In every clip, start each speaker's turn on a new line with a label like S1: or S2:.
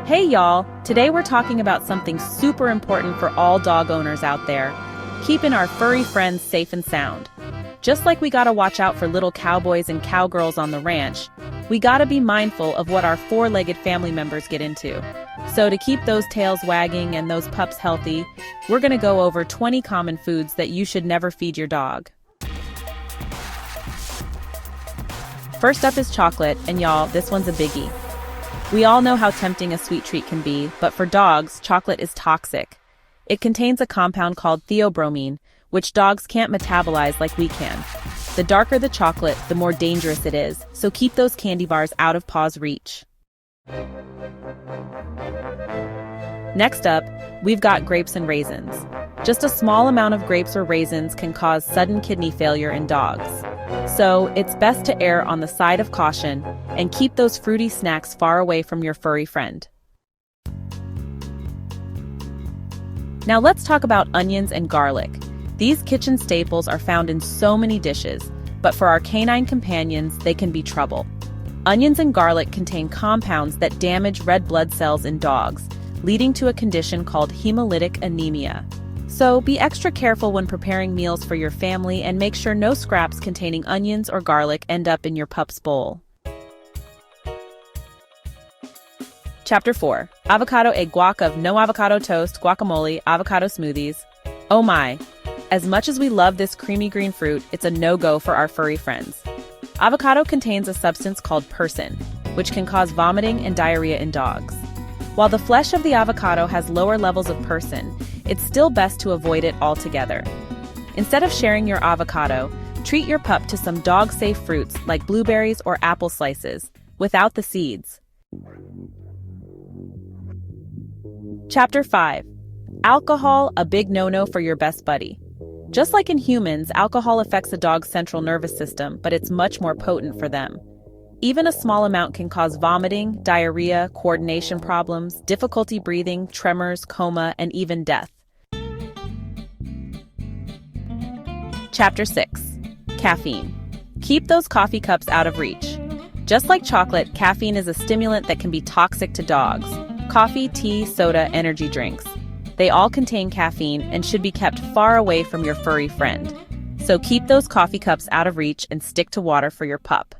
S1: Hey y'all, today we're talking about something super important for all dog owners out there, keeping our furry friends safe and sound. Just like we gotta watch out for little cowboys and cowgirls on the ranch, we gotta be mindful of what our four-legged family members get into. So to keep those tails wagging and those pups healthy, we're gonna go over 20 common foods that you should never feed your dog. First up is chocolate, and y'all, this one's a biggie. We all know how tempting a sweet treat can be, but for dogs, chocolate is toxic. It contains a compound called theobromine, which dogs can't metabolize like we can. The darker the chocolate, the more dangerous it is, so keep those candy bars out of paw's reach. Next up, we've got grapes and raisins. Just a small amount of grapes or raisins can cause sudden kidney failure in dogs. So it's best to err on the side of caution and keep those fruity snacks far away from your furry friend. Now let's talk about onions and garlic. These kitchen staples are found in so many dishes, but for our canine companions, they can be trouble. Onions and garlic contain compounds that damage red blood cells in dogs, leading to a condition called hemolytic anemia. So be extra careful when preparing meals for your family and make sure no scraps containing onions or garlic end up in your pup's bowl. Chapter 4. Avocado a guac of no avocado toast, guacamole, avocado smoothies. Oh my! As much as we love this creamy green fruit, it's a no-go for our furry friends. Avocado contains a substance called persin, which can cause vomiting and diarrhea in dogs. While the flesh of the avocado has lower levels of persin, it's still best to avoid it altogether. Instead of sharing your avocado, treat your pup to some dog-safe fruits like blueberries or apple slices, without the seeds. Chapter 5. Alcohol, a big no-no for your best buddy. Just like in humans, alcohol affects a dog's central nervous system, but it's much more potent for them. Even a small amount can cause vomiting, diarrhea, coordination problems, difficulty breathing, tremors, coma, and even death. Chapter 6. Caffeine. Keep those coffee cups out of reach. Just like chocolate, caffeine is a stimulant that can be toxic to dogs. Coffee, tea, soda, energy drinks. They all contain caffeine and should be kept far away from your furry friend. So keep those coffee cups out of reach and stick to water for your pup.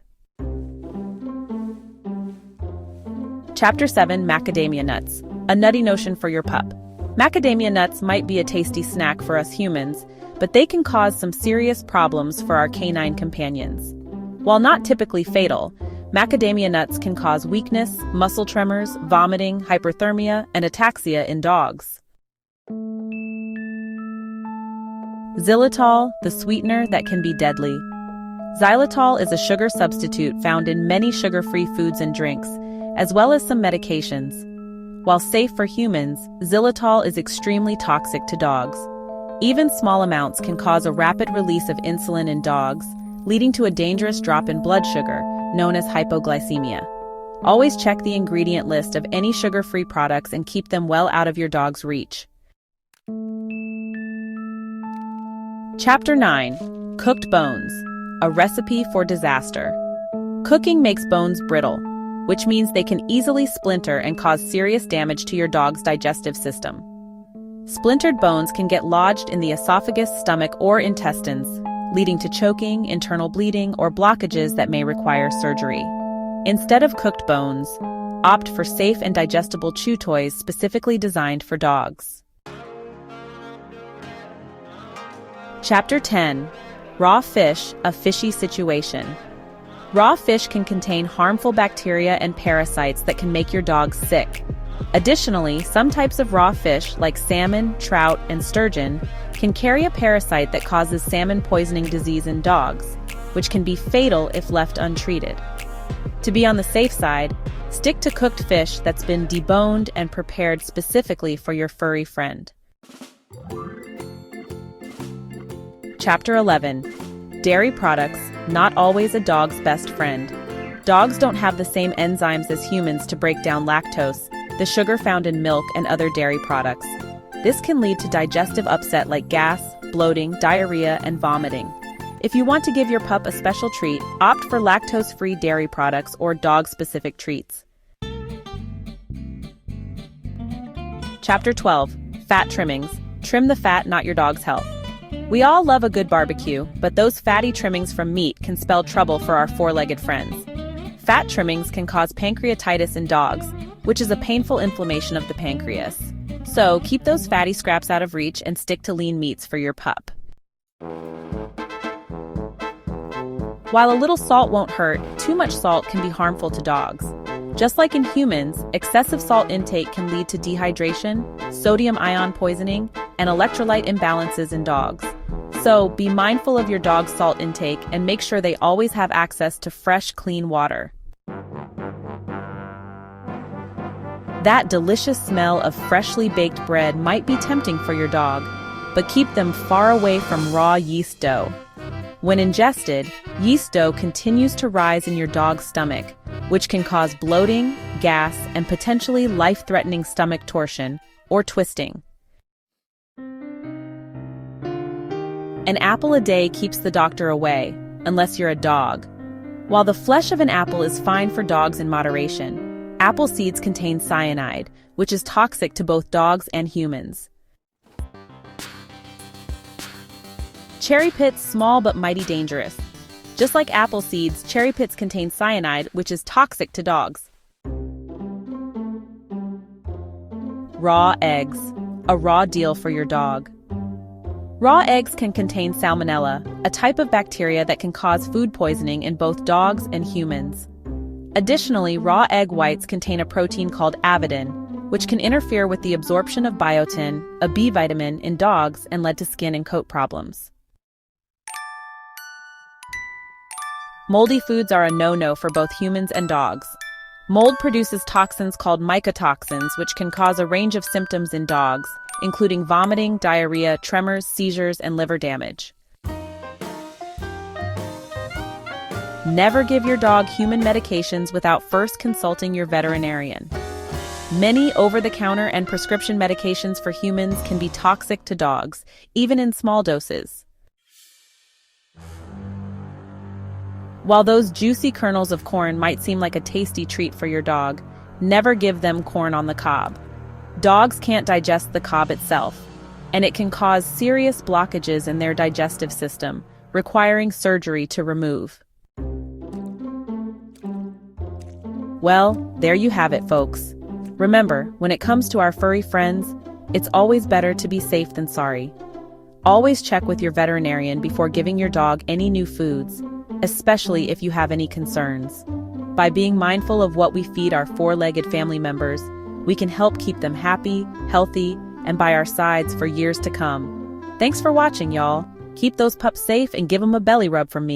S1: Chapter 7. Macadamia nuts. A nutty notion for your pup. Macadamia nuts might be a tasty snack for us humans, but they can cause some serious problems for our canine companions. While not typically fatal, macadamia nuts can cause weakness, muscle tremors, vomiting, hyperthermia, and ataxia in dogs. Xylitol, the sweetener that can be deadly. Xylitol is a sugar substitute found in many sugar-free foods and drinks, as well as some medications. While safe for humans, xylitol is extremely toxic to dogs. Even small amounts can cause a rapid release of insulin in dogs, leading to a dangerous drop in blood sugar, known as hypoglycemia. Always check the ingredient list of any sugar-free products and keep them well out of your dog's reach. Chapter 9. Cooked bones. A recipe for disaster. Cooking makes bones brittle, which means they can easily splinter and cause serious damage to your dog's digestive system. Splintered bones can get lodged in the esophagus, stomach, or intestines, leading to choking, internal bleeding, or blockages that may require surgery. Instead of cooked bones, opt for safe and digestible chew toys specifically designed for dogs. Chapter 10. Raw fish, a fishy situation. Raw fish can contain harmful bacteria and parasites that can make your dog sick. Additionally, some types of raw fish, like salmon, trout, and sturgeon, can carry a parasite that causes salmon poisoning disease in dogs, which can be fatal if left untreated. To be on the safe side, stick to cooked fish that's been deboned and prepared specifically for your furry friend. Chapter 11. Dairy products, not always a dog's best friend. Dogs don't have the same enzymes as humans to break down lactose, the sugar found in milk and other dairy products. This can lead to digestive upset like gas, bloating, diarrhea, and vomiting. If you want to give your pup a special treat, opt for lactose-free dairy products or dog-specific treats. Chapter 12. Fat Trimmings. Trim the fat, not your dog's health. We all love a good barbecue, but those fatty trimmings from meat can spell trouble for our four-legged friends. Fat trimmings can cause pancreatitis in dogs, which is a painful inflammation of the pancreas. So keep those fatty scraps out of reach and stick to lean meats for your pup. While a little salt won't hurt, too much salt can be harmful to dogs. Just like in humans, excessive salt intake can lead to dehydration, sodium ion poisoning, and electrolyte imbalances in dogs. So be mindful of your dog's salt intake and make sure they always have access to fresh, clean water. That delicious smell of freshly baked bread might be tempting for your dog, but keep them far away from raw yeast dough. When ingested, yeast dough continues to rise in your dog's stomach, which can cause bloating, gas, and potentially life-threatening stomach torsion or twisting. An apple a day keeps the doctor away, unless you're a dog. While the flesh of an apple is fine for dogs in moderation, apple seeds contain cyanide, which is toxic to both dogs and humans. Cherry pits, small but mighty dangerous. Just like apple seeds, cherry pits contain cyanide, which is toxic to dogs. Raw eggs. A raw deal for your dog. Raw eggs can contain salmonella, a type of bacteria that can cause food poisoning in both dogs and humans. Additionally, raw egg whites contain a protein called avidin, which can interfere with the absorption of biotin, a B vitamin, in dogs and lead to skin and coat problems. Moldy foods are a no-no for both humans and dogs. Mold produces toxins called mycotoxins, which can cause a range of symptoms in dogs, including vomiting, diarrhea, tremors, seizures, and liver damage. Never give your dog human medications without first consulting your veterinarian. Many over-the-counter and prescription medications for humans can be toxic to dogs, even in small doses. While those juicy kernels of corn might seem like a tasty treat for your dog, never give them corn on the cob. Dogs can't digest the cob itself, and it can cause serious blockages in their digestive system, requiring surgery to remove. Well, there you have it, folks. Remember, when it comes to our furry friends, it's always better to be safe than sorry. Always check with your veterinarian before giving your dog any new foods, especially if you have any concerns. By being mindful of what we feed our four-legged family members, we can help keep them happy, healthy, and by our sides for years to come. Thanks for watching, y'all. Keep those pups safe and give them a belly rub from me.